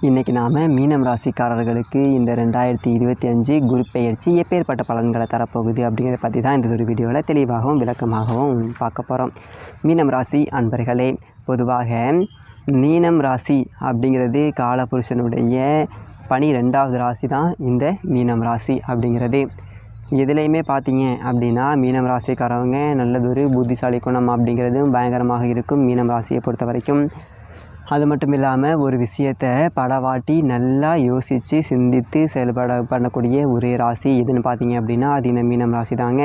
இன்றைக்கி நாம் மீனம் ராசிக்காரர்களுக்கு இந்த 2025 குரு பெயர்ச்சி எப்பேற்பட்ட பலன்களை தரப்போகுது அப்படிங்கிறத பற்றி தான் இந்த ஒரு வீடியோவில் தெளிவாகவும் விளக்கமாகவும் பார்க்க போகிறோம். மீனம் ராசி அன்பர்களே, பொதுவாக மீனம் ராசி அப்படிங்கிறது காலபுருஷனுடைய 12வது ராசி தான் இந்த மீனம் ராசி அப்படிங்கிறது. எதுலேயுமே பார்த்தீங்க அப்படின்னா மீனம் ராசிக்காரவங்க நல்லதொரு புத்திசாலி குணம் அப்படிங்கிறதும் பயங்கரமாக இருக்கும் மீனம் ராசியை பொறுத்த வரைக்கும். அது மட்டும் இல்லாமல் ஒரு விஷயத்தை படவாட்டி நல்லா யோசித்து சிந்தித்து பண்ணக்கூடிய ஒரே ராசி எதுன்னு பார்த்தீங்க அப்படின்னா அது இந்த மீனம் ராசி தாங்க.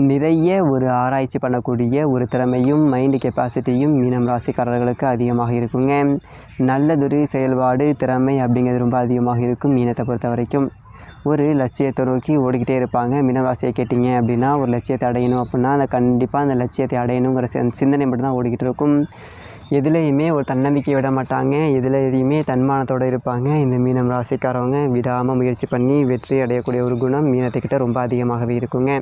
நிறைய ஒரு ஆராய்ச்சி பண்ணக்கூடிய ஒரு திறமையும் மைண்டு கெப்பாசிட்டியும் மீனம் ராசிக்காரர்களுக்கு அதிகமாக இருக்குங்க. நல்லதொரு செயல்பாடு திறமை அப்படிங்கிறது ரொம்ப அதிகமாக இருக்கும் மீனத்தை பொறுத்த வரைக்கும். ஒரு லட்சியத்தை நோக்கி ஓடிக்கிட்டே இருப்பாங்க. மீனம் ராசியை கேட்டிங்க அப்படின்னா ஒரு லட்சியத்தை அடையணும் அப்படின்னா கண்டிப்பாக அந்த லட்சியத்தை அடையணுங்கிற சிந்தனை மட்டும்தான் ஓடிக்கிட்டு இருக்கும். எதுலேயுமே ஒரு தன்னம்பிக்கை விட மாட்டாங்க, எதுலேயுமே தன்மானத்தோடு இருப்பாங்க. இந்த மீனம் ராசிக்காரவங்க விடாமல் முயற்சி பண்ணி வெற்றி அடையக்கூடிய ஒரு குணம் மீனத்துக்கிட்ட ரொம்ப அதிகமாகவே இருக்குங்க.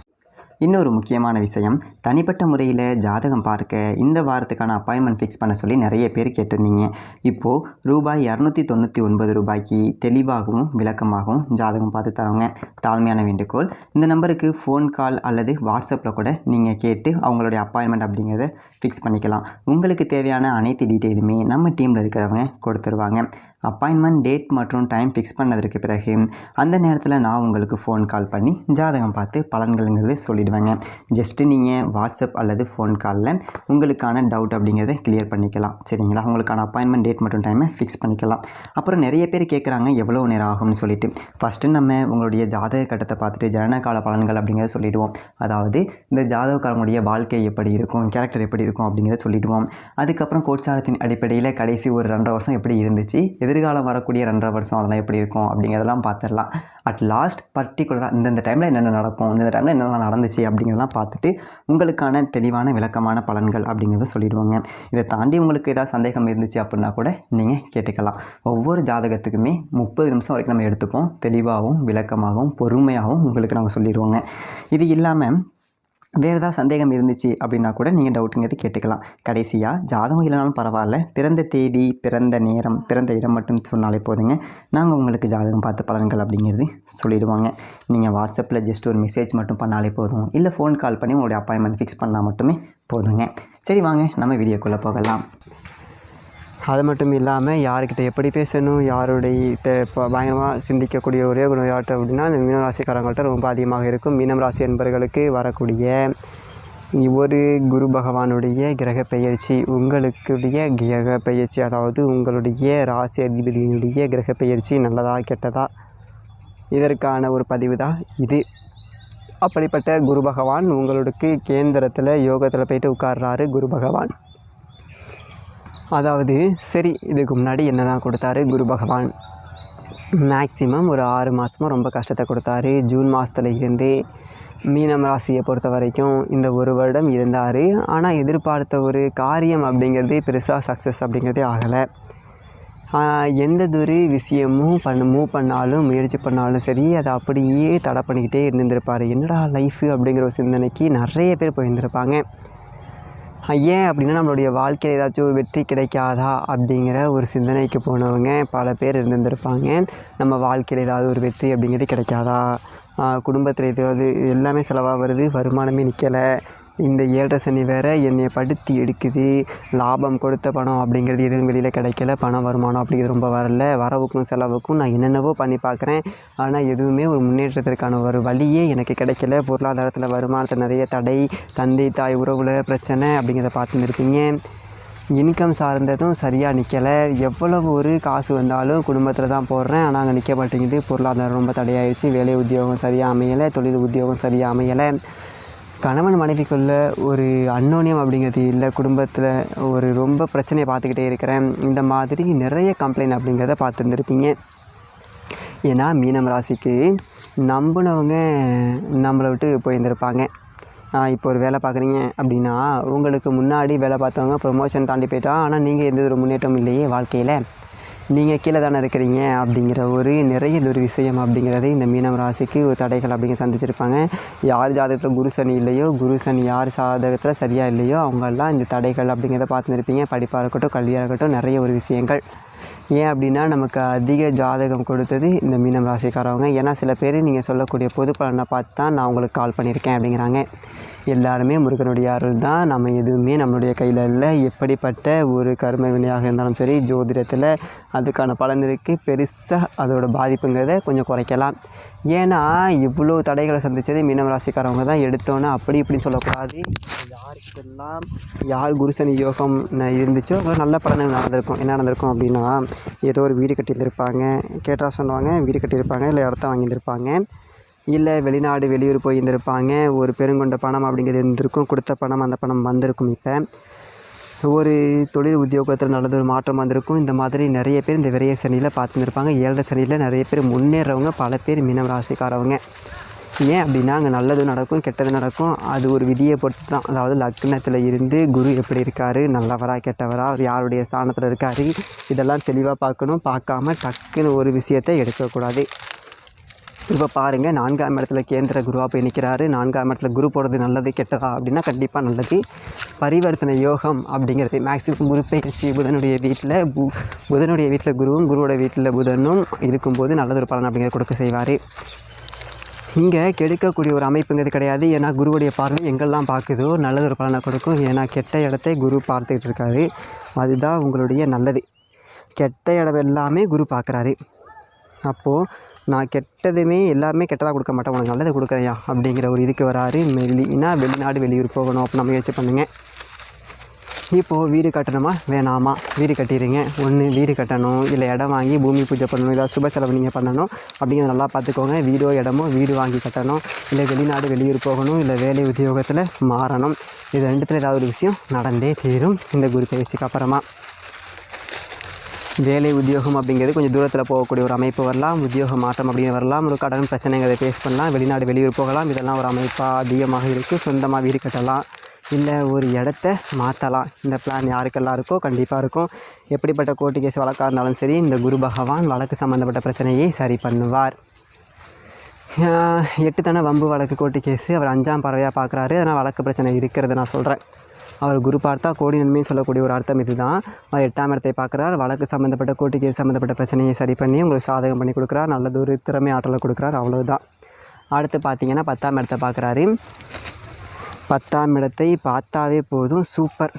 இன்னொரு முக்கியமான விஷயம், தனிப்பட்ட முறையில் ஜாதகம் பார்க்க இந்த வாரத்துக்கான அப்பாயின்மெண்ட் ஃபிக்ஸ் பண்ண சொல்லி நிறைய பேர் கேட்டிருந்தீங்க. இப்போது ரூபாய் 299 ரூபாய்க்கு தெளிவாகவும் விளக்கமாகவும் ஜாதகம் பார்த்து தரோங்க. தாழ்மையான வேண்டுகோள், இந்த நம்பருக்கு ஃபோன் கால் அல்லது வாட்ஸ்அப்பில் கூட நீங்கள் கேட்டு அவங்களுடைய அப்பாயின்மெண்ட் அப்படிங்கிறத ஃபிக்ஸ் பண்ணிக்கலாம். உங்களுக்கு தேவையான அனைத்து டீட்டெயிலுமே நம்ம டீமில் இருக்கிறவங்க கொடுத்துருவாங்க. அப்பாயின்மெண்ட் டேட் மற்றும் டைம் ஃபிக்ஸ் பண்ணதற்கு பிறகு அந்த நேரத்தில் நான் உங்களுக்கு ஃபோன் கால் பண்ணி ஜாதகம் பார்த்து பலன்கள்ங்கிறது சொல்லிடுவேங்க. ஜஸ்ட்டு நீங்கள் வாட்ஸ்அப் அல்லது ஃபோன் காலில் உங்களுக்கான டவுட் அப்படிங்கிறத கிளியர் பண்ணிக்கலாம். சரிங்களா? உங்களுக்கான அப்பாயின்மெண்ட் டேட் மற்றும் டைமை ஃபிக்ஸ் பண்ணிக்கலாம். அப்புறம் நிறைய பேர் கேட்குறாங்க எவ்வளோ நேரம் ஆகும்னு சொல்லிட்டு. ஃபஸ்ட்டு நம்ம உங்களுடைய ஜாதக கட்டத்தை பார்த்துட்டு ஜனனகால பலன்கள் அப்படிங்கிறத சொல்லிவிடுவோம். அதாவது இந்த ஜாதகக்காரங்களுடைய வாழ்க்கை எப்படி இருக்கும், கேரக்டர் எப்படி இருக்கும் அப்படிங்கிறத சொல்லிவிடுவோம். அதுக்கப்புறம் கோட்சாரத்தின் அடிப்படையில் கடைசி ஒரு 2.5 வருஷம் எப்படி இருந்துச்சு, எதிர்காலம் வரக்கூடிய 2.5 வருஷம் அதெல்லாம் எப்படி இருக்கும் அப்படிங்கிறதெல்லாம் பார்த்துடலாம். அட் லாஸ்ட் பர்டிகுலராக இந்தந்த டைமில் என்னென்ன நடக்கும், இந்த டைமில் என்னென்ன நடந்துச்சு அப்படிங்கிறதெல்லாம் பார்த்துட்டு உங்களுக்கான தெளிவான விளக்கமான பலன்கள் அப்படிங்கிறத சொல்லிடுவாங்க. இதை தாண்டி உங்களுக்கு ஏதாவது சந்தேகம் இருந்துச்சு அப்படின்னா கூட நீங்கள் கேட்டுக்கலாம். ஒவ்வொரு ஜாதகத்துக்குமே 30 நிமிஷம் வரைக்கும் நம்ம எடுத்துப்போம். தெளிவாகவும் விளக்கமாகவும் பொறுமையாகவும் உங்களுக்கு நாங்கள் சொல்லிடுவோங்க. இது இல்லாமல் வேறு ஏதாவது சந்தேகம் இருந்துச்சு அப்படின்னா கூட நீங்கள் டவுட்டுங்கிறது கேட்டுக்கலாம். கடைசியாக ஜாதகம் இல்லைனாலும் பரவாயில்ல, பிறந்த தேதி, பிறந்த நேரம், பிறந்த இடம் மட்டும் சொன்னாலே போதுங்க. நாங்கள் உங்களுக்கு ஜாதகம் பார்த்து பலன்கள் அப்படிங்கிறது சொல்லிவிடுவாங்க. நீங்கள் வாட்ஸ்அப்பில் ஜஸ்ட் ஒரு மெசேஜ் மட்டும் பண்ணாலே போதும், இல்லை ஃபோன் கால் பண்ணி உங்களுடைய அப்பாயின்மெண்ட் ஃபிக்ஸ் பண்ணால் மட்டுமே போதுங்க. சரி, வாங்க நம்ம வீடியோக்குள்ளே போகலாம். அது மட்டும் இல்லாமல் யார்கிட்ட எப்படி பேசணும், யாருடைய பயங்கரமாக சிந்திக்கக்கூடிய ஒரே குணம் யார்கிட்ட அப்படின்னா இந்த மீனம் ராசிக்காரங்கள்ட்ட ரொம்ப அதிகமாக இருக்கும். மீனம் ராசி என்பவர்களுக்கு வரக்கூடிய ஒரு குரு பகவானுடைய கிரக பெயர்ச்சி, உங்களுடைய கிரக பெயர்ச்சி, அதாவது உங்களுடைய ராசி அதிபதியினுடைய கிரக பெயர்ச்சி நல்லதா கெட்டதா, இதற்கான ஒரு பதிவு தான் இது. அப்படிப்பட்ட குரு பகவான் உங்களுக்கு கேந்திரத்தில் யோகத்தில் போயிட்டு உட்கார்றாரு குரு பகவான். அதாவது சரி, இதுக்கு முன்னாடி என்ன தான் கொடுத்தாரு குரு பகவான்? மேக்ஸிமம் ஒரு 6 மாதமாக ரொம்ப கஷ்டத்தை கொடுத்தாரு. ஜூன் மாதத்துல இருந்து மீனம் ராசியை பொறுத்த வரைக்கும் இந்த ஒரு வருடம் இருந்தார். ஆனால் எதிர்பார்த்த ஒரு காரியம் அப்படிங்கிறது பெருசாக சக்ஸஸ் அப்படிங்கிறதே ஆகலை. எந்ததொரு விஷயமும் மூவ் பண்ணாலும் முயற்சி பண்ணாலும் சரி, அதை அப்படியே தடை பண்ணிக்கிட்டே இருந்திருப்பார். என்னடா லைஃபு அப்படிங்கிற ஒரு சிந்தனைக்கு நிறைய பேர் போயிருந்திருப்பாங்க. ஏன் அப்படின்னா நம்மளுடைய வாழ்க்கையில் ஏதாச்சும் ஒரு வெற்றி கிடைக்காதா அப்படிங்கிற ஒரு சிந்தனைக்கு போனவங்க பல பேர் இருந்திருப்பாங்க. நம்ம வாழ்க்கையில் ஏதாவது ஒரு வெற்றி அப்படிங்கிறது கிடைக்காதா, குடும்பத்தில் ஏதாவது எல்லாமே செலவாக வருது, வருமானமே நிற்கலை, இந்த 7.5 சனி வேறு என்னை படுத்தி எடுக்குது, லாபம் கொடுத்த பணம் அப்படிங்கிறது எதுவும் வெளியில் கிடைக்கல, பணம் வருமானம் அப்படிங்கிறது ரொம்ப வரல, வரவுக்கும் செலவுக்கும் நான் என்னென்னவோ பண்ணி பார்க்குறேன், ஆனால் எதுவுமே ஒரு முன்னேற்றத்திற்கான ஒரு வழியே எனக்கு கிடைக்கல, பொருளாதாரத்தில் வருமானத்தில் நிறைய தடை, தந்தை தாய் உறவில் பிரச்சனை அப்படிங்கிறத பார்த்துருப்பீங்க. இன்கம் சார்ந்ததும் சரியாக நிற்கலை, எவ்வளவு ஒரு காசு வந்தாலும் குடும்பத்தில் தான் போடுறேன், ஆனால் அங்கே நிற்க மாட்டேங்குது, பொருளாதாரம் ரொம்ப தடையாயிடுச்சு, வேலை உத்தியோகம் சரியாக அமையலை, தொழில் உத்தியோகம் சரியாக அமையலை, கணவன் மனைவிக்குள்ள ஒரு அன்னோன்யம் அப்படிங்கிறது இல்லை, குடும்பத்தில் ஒரு ரொம்ப பிரச்சனையை பார்த்துக்கிட்டே இருக்கிறேன், இந்த மாதிரி நிறைய கம்ப்ளைண்ட் அப்படிங்கிறத பார்த்துருந்துருப்பீங்க. ஏன்னா மீனம் ராசிக்கு நம்பினவங்க நம்மளை விட்டு போயிருந்திருப்பாங்க. இப்போ ஒரு வேலை பார்க்குறீங்க அப்படின்னா உங்களுக்கு முன்னாடி வேலை பார்த்தவங்க ப்ரொமோஷன் தாண்டி போயிட்டா, ஆனால் நீங்கள் எந்த ஒரு முன்னேற்றம் இல்லையே வாழ்க்கையில், நீங்கள் கீழே தானே இருக்கிறீங்க அப்படிங்கிற ஒரு நிறைய ஒரு விஷயம் அப்படிங்கிறது இந்த மீனம் ராசிக்கு ஒரு தடைகள் அப்படிங்கிற சந்திச்சிருப்பாங்க. யார் ஜாதகத்தில் குரு சனி இல்லையோ, குரு சனி யார் ஜாதகத்தில் சரியாக இல்லையோ அவங்கெல்லாம் இந்த தடைகள் அப்படிங்கிறத பார்த்துருப்பீங்க. படிப்பாக இருக்கட்டும், கல்வியாக இருக்கட்டும், நிறைய ஒரு விஷயங்கள் ஏன் அப்படின்னா நமக்கு அதிக ஜாதகம் கொடுத்தது இந்த மீனம் ராசிக்காரவங்க. ஏன்னா சில பேர் நீங்கள் சொல்லக்கூடிய பொது பலனை பார்த்து தான் நான் உங்களுக்கு கால் பண்ணியிருக்கேன் அப்படிங்கிறாங்க. எல்லாருமே முருகனுடைய அருள் தான். நம்ம எதுவுமே நம்மளுடைய கையில் இல்லை. எப்படிப்பட்ட ஒரு கர்ம வினையாக இருந்தாலும் சரி, ஜோதிடத்தில் அதுக்கான பலன் இருக்குது. பெருசாக அதோட பாதிப்புங்கிறத கொஞ்சம் குறைக்கலாம். ஏன்னா இவ்வளோ தடைகளை சந்தித்தது மீனம் ராசிக்காரவங்க தான். எடுத்தோன்னே அப்படி இப்படின்னு சொல்லக்கூடாது. யாருக்கெல்லாம் யார் குருசனி யோகம் இருந்துச்சோ அவங்க நல்ல பலன் நடந்திருக்கும். என்ன நடந்திருக்கும் அப்படின்னா, ஏதோ ஒரு வீடு கட்டியிருந்திருப்பாங்க, கேட்டால் சொல்லுவாங்க வீடு கட்டியிருப்பாங்க, இல்லை இடத்த வாங்கியிருந்திருப்பாங்க, இல்லை வெளிநாடு வெளியூர் போயிருந்திருப்பாங்க. ஒரு பெருங்கொண்ட பணம் அப்படிங்கிறது இருந்திருக்கும். கொடுத்த பணம் அந்த பணம் வந்திருக்கும். இப்போ ஒரு தொழில் உத்தியோகத்தில் நல்லது ஒரு மாற்றம் வந்திருக்கும். இந்த மாதிரி நிறைய பேர் இந்த விரைய சனியில் பார்த்துருப்பாங்க. 7 சனியில் நிறைய பேர் முன்னேறவங்க பல பேர் மீனம் ராசிக்காரவங்க. ஏன் அப்படின்னா அங்கே நல்லது நடக்கும், கெட்டது நடக்கும். அது ஒரு விதியை பொறுத்து தான். அதாவது லக்னத்தில் இருந்து குரு எப்படி இருக்கார், நல்லவரா கெட்டவரா, அவர் யாருடைய ஸ்தானத்தில் இருக்கார், இதெல்லாம் தெளிவாக பார்க்கணும். பார்க்காம டக்குன்னு ஒரு விஷயத்தை எடுக்கக்கூடாது. இப்போ பாருங்கள், 4ஆம் இடத்துல கேந்திர குருவாக போய் நிற்கிறாரு. 4ஆம் இடத்துல குரு போகிறது நல்லது கெட்டதா அப்படின்னா கண்டிப்பாக நல்லது. பரிவர்த்தனை யோகம் அப்படிங்கிறது மேக்ஸிமம் குரு பயிற்சி புதனுடைய வீட்டில் குருவும் குருவோட வீட்டில் புதனும் இருக்கும்போது நல்லது ஒரு பலன் அப்படிங்கிறத கொடுக்க செய்வார். இங்கே கெடுக்கக்கூடிய ஒரு அமைப்புங்கிறது கிடையாது. ஏன்னா குருவுடைய பார்வை எங்கெல்லாம் பார்க்குதோ நல்லது ஒரு பலனை கொடுக்கும். ஏன்னா கெட்ட இடத்தை குரு பார்த்துக்கிட்டு இருக்காரு. அதுதான் உங்களுடைய நல்லது. கெட்ட இடம் எல்லாமே குரு பார்க்குறாரு. அப்போது நான் கெட்டதுமே எல்லாமே கெட்டதாக கொடுக்க மாட்டேன், உனக்கு நல்லதை கொடுக்குறேயா அப்படிங்கிற ஒரு இதுக்கு வராரு. வெளிநாடு வெளியூர் போகணும் அப்போ நம்ம முயற்சி பண்ணுங்க. இப்போது வீடு கட்டணுமா வேணாமா? வீடு கட்டிடுங்க. ஒன்று வீடு கட்டணும், இல்லை இடம் வாங்கி பூமி பூஜை பண்ணணும், ஏதாவது சுப செலவு நீங்கள் பண்ணணும் அப்படிங்கிறத நல்லா பார்த்துக்கோங்க. வீடோ இடமோ வீடு வாங்கி கட்டணும், இல்லை வெளிநாடு வெளியூர் போகணும், இல்லை வேலை உத்தியோகத்தில் மாறணும். இது ரெண்டுத்தில் ஏதாவது ஒரு விஷயம் நடந்தே தீரும் இந்த குரு பயிற்சிக்கு அப்புறமா. வேலை உத்தியோகம் அப்படிங்கிறது கொஞ்சம் தூரத்தில் போகக்கூடிய ஒரு அமைப்பு வரலாம். உத்தியோக மாற்றம் அப்படிங்கிறது வரலாம். ஒரு கடன் பிரச்சனைங்கிறத ஃபேஸ் பண்ணலாம். வெளிநாடு வெளியூர் போகலாம். இதெல்லாம் ஒரு அமைப்பாக அதிகமாக இருக்குது. சொந்தமாக வீடு கட்டலாம், இல்லை ஒரு இடத்த மாற்றலாம். இந்த பிளான் யாருக்கெல்லாம் இருக்கோ கண்டிப்பாக இருக்கும். எப்படிப்பட்ட கோர்ட்டு கேஸ் வழக்காக இருந்தாலும் சரி, இந்த குரு பகவான் வழக்கு சம்மந்தப்பட்ட பிரச்சனையை சரி பண்ணுவார். 8 தானே வம்பு வழக்கு கோர்ட்டு கேஸு. அவர் 5ஆம் பறவையாக பார்க்குறாரு. அதனால் வழக்கு பிரச்சனை இருக்கிறத நான் சொல்கிறேன். அவர் குரு பார்த்தா கோடி நன்மைன்னு சொல்லக்கூடிய ஒரு அர்த்தம் இது தான். அவர் 8ஆம் இடத்தை பார்க்குறார். வழக்கு சம்மந்தப்பட்ட கோர்ட்டு கேஸ் சம்மந்தப்பட்ட பிரச்சனையை சரி பண்ணி உங்களுக்கு சாதகம் பண்ணி கொடுக்குறார். நல்லது ஒரு திறமை ஆற்றலை கொடுக்குறார். அவ்வளோதான். அடுத்து பார்த்தீங்கன்னா 10ஆம் இடத்தை பார்க்குறாரு. 10ஆம் இடத்தை பார்த்தாவே போதும், சூப்பர்.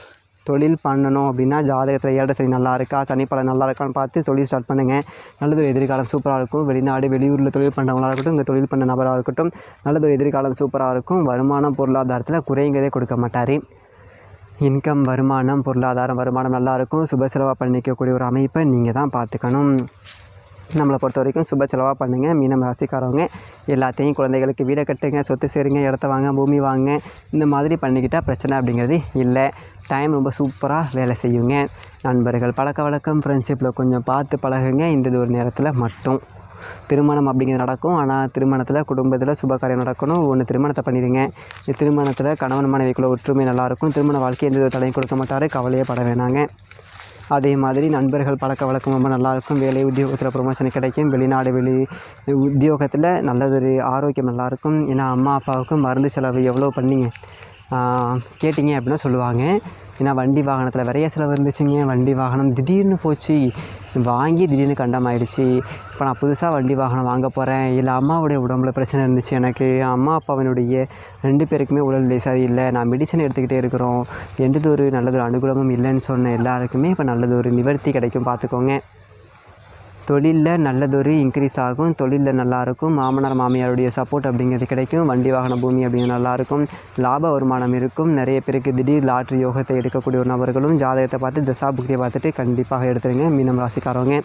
தொழில் பண்ணணும் அப்படின்னா ஜாதகத்தில் 7 சனி நல்லா இருக்கா, சனிப்பலன் நல்லா இருக்கான்னு பார்த்து தொழில் ஸ்டார்ட் பண்ணுங்கள். நல்லதொரு எதிர்காலம் சூப்பராக இருக்கும். வெளிநாடு வெளியூரில் தொழில் பண்ணுறவங்களாக இருக்கட்டும், இங்கே தொழில் பண்ண நபராக இருக்கட்டும், நல்லதொரு எதிர்காலம் சூப்பராக இருக்கும். வருமானம் பொருளாதாரத்தில் குறைங்கிறதே கொடுக்க மாட்டார். இன்கம் வருமானம் வருமானம் நல்லாயிருக்கும். சுப செலவாக பண்ணிக்கக்கூடிய ஒரு அமைப்பை நீங்கள் தான் பார்த்துக்கணும். நம்மளை பொறுத்த வரைக்கும் சுப செலவாக பண்ணுங்கள். மீனம் ராசிக்காரவங்க எல்லாத்தையும் குழந்தைகளுக்கு வீடை கட்டுங்க, சொத்து சேருங்க, இடத்த வாங்க, பூமி வாங்க, இந்த மாதிரி பண்ணிக்கிட்டால் பிரச்சனை அப்படிங்கிறது இல்லை. டைம் ரொம்ப சூப்பராக வேலை செய்யுங்க. நண்பர்கள் பழக்க வழக்கம் ஃப்ரெண்ட்ஷிப்பில் கொஞ்சம் பார்த்து பழகுங்க. இந்த ஒரு நேரத்தில் மட்டும் திருமணம் அப்படிங்கிறது நடக்கும். ஆனால் திருமணத்தில் குடும்பத்தில் சுபகாரியம் நடக்கணும். ஒன்று திருமணத்தை பண்ணிடுங்க. திருமணத்தில் கணவன் மனைவிக்குள்ள ஒற்றுமை நல்லாயிருக்கும். திருமண வாழ்க்கை எந்த ஒரு தடையும் கொடுக்க மாட்டார். கவலையே பட வேணாங்க. அதே மாதிரி நண்பர்கள் பழக்க வழக்கம் ரொம்ப நல்லாயிருக்கும். வேலை உத்தியோகத்தில் ப்ரொமோஷன் கிடைக்கும். வெளிநாடு உத்தியோகத்தில் நல்லதொரு ஆரோக்கியம் நல்லாயிருக்கும். ஏன்னா அம்மா அப்பாவுக்கும் மருந்து செலவு எவ்வளோ பண்ணிங்க கேட்டிங்க அப்படின்னா சொல்லுவாங்க. ஏன்னா வண்டி வாகனத்தில் நிறைய செலவு இருந்துச்சுங்க. வண்டி வாகனம் திடீர்னு போச்சு, வாங்கி திடீர்னு கண்டமாயிடுச்சு. இப்போ நான் புதுசாக வண்டி வாகனம் வாங்க போகிறேன். இல்லை அம்மாவுடைய உடம்புல பிரச்சனை இருந்துச்சு, எனக்கு அம்மா அப்பாவினுடைய 2 பேருக்குமே உடல்நிலை சரியில்லை, நான் மெடிசன் எடுத்துக்கிட்டே இருக்கிறோம், எந்த ஒரு நல்லதொரு அனுகூலமும் இல்லைன்னு சொன்ன எல்லாருக்குமே இப்போ நல்லதொரு நிவர்த்தி கிடைக்கும். பார்த்துக்கோங்க. தொழிலில் நல்லதொரு இன்க்ரீஸ் ஆகும். தொழிலில் நல்லாயிருக்கும். மாமனார் மாமியாருடைய சப்போர்ட் அப்படிங்கிறது கிடைக்கும். வண்டி வாகன பூமி அப்படிங்கிறது நல்லாயிருக்கும். லாப வருமானம் இருக்கும். நிறைய பேருக்கு திடீர் லாட்ரி யோகத்தை எடுக்கக்கூடிய ஒரு நபர்களும் ஜாதகத்தை பார்த்து தசாபுக்தியை பார்த்துட்டு கண்டிப்பாக எடுத்துருங்க. மீனம் ராசிக்காரவங்க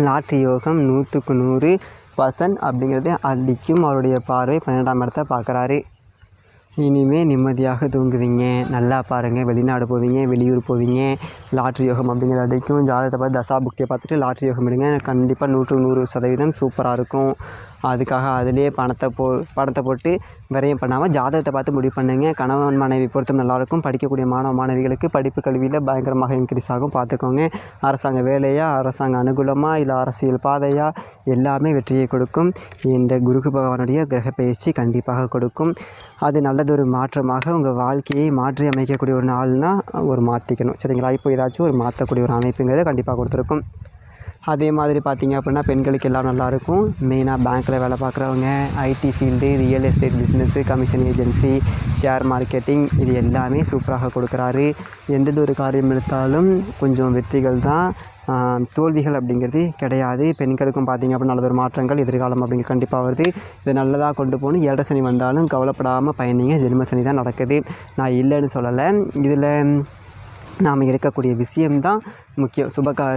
லாட்ரி யோகம் 100க்கு 100% அப்படிங்கிறது அடிக்கும். அவருடைய பார்வை 12ஆம் இடத்தை பார்க்குறாரு. இனிமேல் நிம்மதியாக தூங்குவீங்க. நல்லா பாருங்கள். வெளிநாடு போவீங்க, வெளியூர் போவீங்க. லாட்ரி யோகம் அப்படிங்கிறது அடிக்கும். ஜாதகத்தை பார்த்து தசாபுக்தியை பார்த்துட்டு லாட்ரி யோகம் எடுங்க. கண்டிப்பாக 100க்கு 100% சூப்பராக இருக்கும். அதுக்காக அதிலே பணத்தை போட்டு விரயம் பண்ணாமல் ஜாதகத்தை பார்த்து முடிவு பண்ணுங்க. கணவன் மனைவி பொருத்தம் நல்லாயிருக்கும். படிக்கக்கூடிய மாணவ மாணவிகளுக்கு படிப்பு கல்வியில் பயங்கரமாக இன்க்ரீஸ் ஆகும். பார்த்துக்கோங்க. அரசாங்க வேலையா, அரசாங்க அனுகூலமாக, இல்லை அரசியல் பாதையா, எல்லாமே வெற்றியை கொடுக்கும். இந்த குரு பகவானுடைய கிரக பயிற்சி கண்டிப்பாக கொடுக்கும். அது நல்லதொரு மாற்றமாக உங்கள் வாழ்க்கையை மாற்றி அமைக்கக்கூடிய ஒரு நாள்னால் ஒரு மாற்றிக்கணும். சரிங்களா? இப்போ ஏதாச்சும் ஒரு மாற்றக்கூடிய ஒரு அமைப்புங்கிறத கண்டிப்பாக கொடுத்துருக்கும். அதே மாதிரி பார்த்திங்க அப்படின்னா பெண்களுக்கு எல்லாம் நல்லாயிருக்கும். மெயினாக பேங்க்கில் வேலை பார்க்குறவங்க, IT field, real estate business, commission agency, share marketing, இது எல்லாமே சூப்பராக கொடுக்குறாரு. எந்த ஒரு காரியம் எடுத்தாலும் கொஞ்சம் வெற்றிகள் தான், தோல்விகள் அப்படிங்கிறது கிடையாது. பெண்களுக்கும் பார்த்திங்க அப்படின்னா நல்லதொரு மாற்றங்கள் எதிர்காலம் அப்படிங்கிறது கண்டிப்பாக வருது. இதை நல்லதாக கொண்டு போகணும். 7 சனி வந்தாலும் கவலைப்படாமல் பயணிங்க. ஜென்ம சனி தான் நடக்குது, நான் இல்லைன்னு சொல்லலை. இதில் நாம் எடுக்கக்கூடிய விஷயம்தான் முக்கியம்.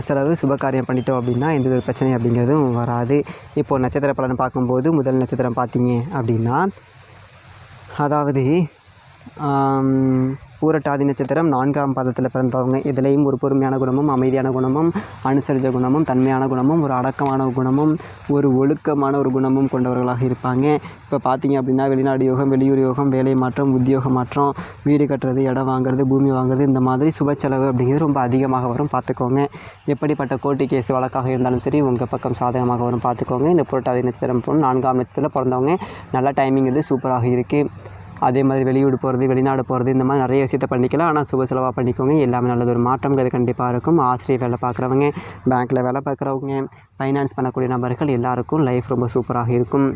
செலவு சுபகாரியம் பண்ணிட்டோம் அப்படின்னா எந்த ஒரு பிரச்சனை அப்படிங்கிறதும் வராது. இப்போது நட்சத்திர பலன் பார்க்கும்போது முதல் நட்சத்திரம் பார்த்தீங்க அப்படின்னா, அதாவது பூரட்டாதி நட்சத்திரம் 4ஆம் பாதத்தில் பிறந்தவங்க. இதுலேயும் ஒரு பொறுமையான குணமும், அமைதியான குணமும், அனுசரித்த குணமும், தன்மையான குணமும், ஒரு அடக்கமான குணமும், ஒரு ஒழுக்கமான ஒரு குணமும் கொண்டவர்களாக இருப்பாங்க. இப்போ பார்த்தீங்க அப்படின்னா வெளிநாடு யோகம், வெளியூர் யோகம், வேலை மாற்றம், உத்தியோக மாற்றம், வீடு கட்டுறது, இடம் வாங்குறது, பூமி வாங்குறது, இந்த மாதிரி சுப செலவு அப்படிங்கிறது ரொம்ப அதிகமாக வரும், பார்த்துக்கோங்க. எப்படிப்பட்ட கோர்ட்டு கேஸ் வழக்காக இருந்தாலும் சரி உங்கள் பக்கம் சாதகமாக வரும், பார்த்துக்கோங்க. இந்த புரட்டாதி நட்சத்திரம் 4ஆம் நட்சத்திரத்தில் பிறந்தவங்க நல்ல டைமிங் சூப்பராக இருக்குது. அதே மாதிரி வெளியூர் போகிறது, வெளிநாடு போகிறது, இந்த மாதிரி நிறைய விஷயத்த பண்ணிக்கலாம். ஆனால் சுப செலவாக பண்ணிக்கோங்க. எல்லாமே நல்லது, ஒரு மாற்றங்கிறது கண்டிப்பாக இருக்கும். ஆசிரியர் வேலை பார்க்குறவங்க, பேங்க்கில் வேலை பார்க்குறவங்க, ஃபைனான்ஸ் பண்ணக்கூடிய நபர்கள் எல்லாருக்கும் லைஃப் ரொம்ப சூப்பராக இருக்கும்.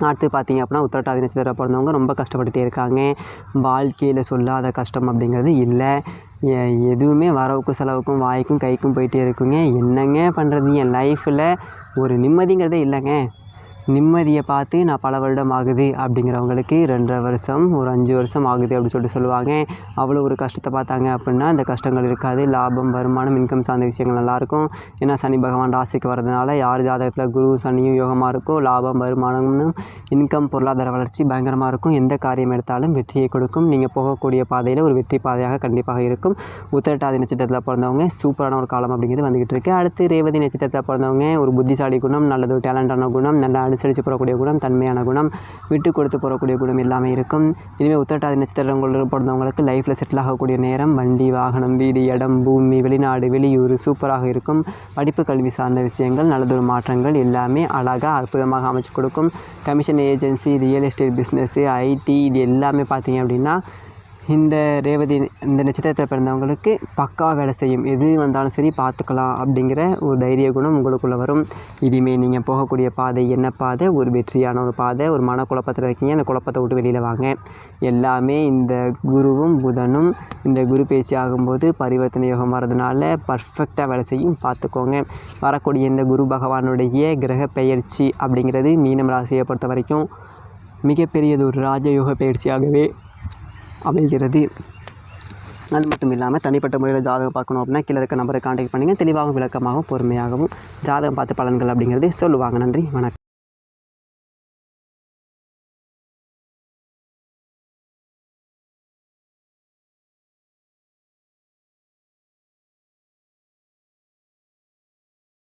அடுத்து பார்த்திங்க அப்படின்னா உத்திரட்டாதி நட்சத்திரம் பிறந்தவங்க ரொம்ப கஷ்டப்பட்டுகிட்டே இருக்காங்க. வாழ்க்கையில் சொல்லாத கஷ்டம் அப்படிங்கிறது இல்லை. எதுவுமே வரவுக்கும் செலவுக்கும் வாய்க்கும் கைக்கும் போயிட்டே இருக்குங்க. என்னங்க பண்ணுறது, என் லைஃப்பில் ஒரு நிம்மதிங்கிறதே இல்லைங்க. நிம்மதியை பார்த்து நான் பல வருடம் ஆகுது அப்படிங்கிறவங்களுக்கு 2.5 வருஷம், ஒரு 5 வருஷம் ஆகுது அப்படின்னு சொல்லுவாங்க. அவ்வளோ ஒரு கஷ்டத்தை பார்த்தாங்க அப்படின்னா அந்த கஷ்டங்கள் இருக்காது. லாபம், வருமானம், இன்கம் சார்ந்த விஷயங்கள் நல்லாயிருக்கும். ஏன்னா சனி பகவான் ராசிக்கு வரதுனால யார் ஜாதகத்தில் குரு சனியும் யோகமாக இருக்கும், லாபம், வருமானமும், இன்கம், பொருளாதார வளர்ச்சி பயங்கரமாக இருக்கும். எந்த காரியம் எடுத்தாலும் வெற்றியை கொடுக்கும். நீங்கள் போகக்கூடிய பாதையில் ஒரு வெற்றி பாதையாக கண்டிப்பாக இருக்கும். உத்திரட்டாதி நட்சத்திரத்தில் பிறந்தவங்க சூப்பரான ஒரு காலம் அப்படிங்கிறது வந்துக்கிட்டு இருக்குது. அடுத்து ரேவதி நட்சத்திரத்தில் பிறந்தவங்க ஒரு புத்திசாலி குணம், நல்லது ஒரு டேலண்டான குணம், நல்ல அனுசரித்து போகக்கூடிய குணம், தன்மையான குணம், விட்டு கொடுத்து போகக்கூடிய குணம் எல்லாமே இருக்கும். இனிமேல் உத்திரட்டாதி நட்சத்திரங்களுக்கு பிறந்தவங்களுக்கு லைஃப்பில் செட்டில் ஆகக்கூடிய நேரம், வண்டி, வாகனம், வீடு, இடம், பூமி, வெளிநாடு, வெளியூர் சூப்பராக இருக்கும். படிப்பு, கல்வி சார்ந்த விஷயங்கள், நல்லதொரு மாற்றங்கள் எல்லாமே அழகாக அற்புதமாக அமைச்சு கொடுக்கும். Commission agency, real estate business, IT, இது எல்லாமே பார்த்தீங்க அப்படின்னா இந்த நட்சத்திரத்தில் பிறந்தவங்களுக்கு பக்கா வேலை செய்யும். எது வந்தாலும் சரி பார்த்துக்கலாம் அப்படிங்கிற ஒரு தைரிய குணம் உங்களுக்குள்ளே வரும். இனிமேல் நீங்கள் போகக்கூடிய பாதை என்ன பாதை, ஒரு வெற்றியான ஒரு பாதை. ஒரு மனக்குழப்பத்தில் இருக்கீங்க, அந்த குழப்பத்தை விட்டு வெளியில் வாங்க. எல்லாமே இந்த குருவும் புதனும் இந்த குரு பேச்சு ஆகும்போது பரிவர்த்தனை யோகம் வர்றதுனால பர்ஃபெக்டாக வேலை செய்யும், பார்த்துக்கோங்க. வரக்கூடிய இந்த குரு பகவானுடைய கிரக பெயர்ச்சி அப்படிங்கிறது மீனம் ராசியை பொறுத்த வரைக்கும் மிகப்பெரியது ஒரு ராஜயோக பயிற்சியாகவே அமைகிறது. அது மட்டும் இல்லாமல் தனிப்பட்ட முறையில் ஜாதகம் பார்க்கணும் அப்படின்னா கீழே இருக்க நம்பரை கான்டாக்ட் பண்ணுங்கள். தெளிவாகவும் விளக்கமாகவும் பொறுமையாகவும் ஜாதகம் பார்த்து பலன்கள் அப்படிங்கிறது சொல்லுவாங்க. நன்றி, வணக்கம்.